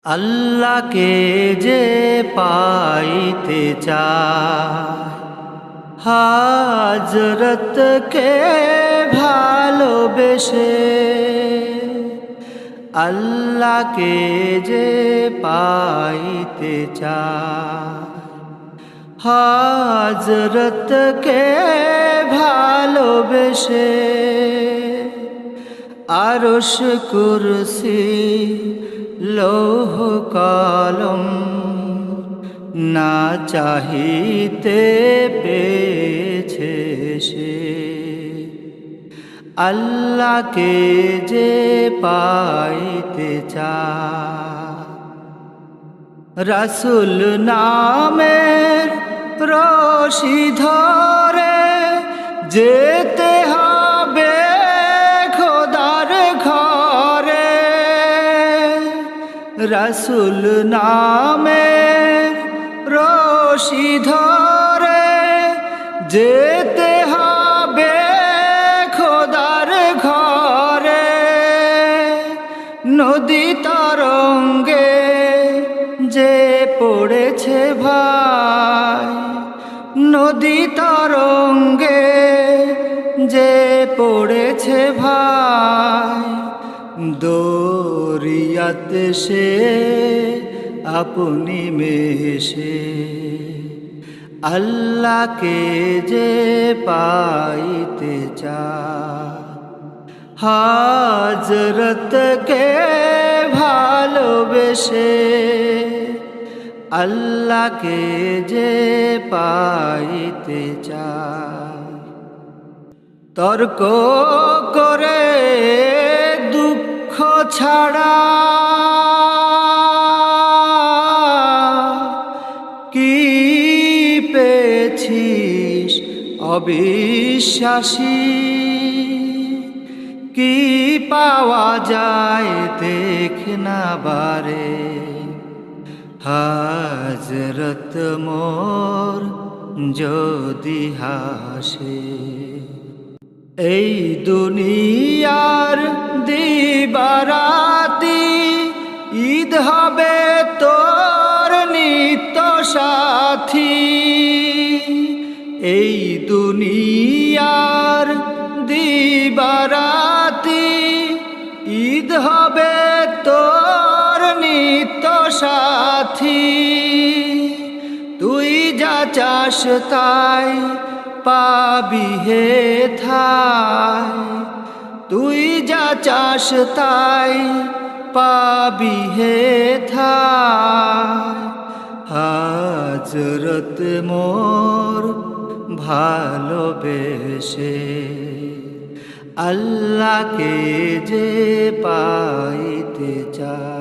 আল্লাহকে যে পাইতে চায়, হাজরতকে ভালোবেসে। আল্লাহকে যে পাইতে চায়, হাজরতকে ভালোবেসে। আরশ কুরসি লৌহ কলম না চাহিতে পেয়েছে সে। আল্লাহকে যে পাইতে চায়, রাসূল নামের রশি ধরে যেতে হবে খোদার ঘরে। রাসূল নামের রশি ধরে যেতে হবে খোদার ঘরে। নদী তরঙ্গে যে পড়েছে ভাই, নদী তরঙ্গে যে পড়েছে ভাই, দরিয়াতে সে আপনি মেশে। আল্লাহকে যে পাইতে চায়, হাজরতকে ভালোবেসে। আল্লাহকে যে পাইতে চায়, তর্ক করে দুঃখ ছাড়া কি পেয়েছিস অবিশ্বাসী। কি পাওয়া যায় দেখ না বারে, হাজরত মোর যদি হাসে। এই দুনিয়ার দিবারাতি ঈদ হবে তোর নিত্য সাথী। এই দুনিয়ার দিবারাতি ঈদ হবে তোর নিত্য সাথী। তুই যা চাস তাই পাবি হে থাই, তুই যা চাস তাই পাবি হে থাই। হাজরত মোর ভালোবেসে। আল্লাহকে যে পাইতে চায়।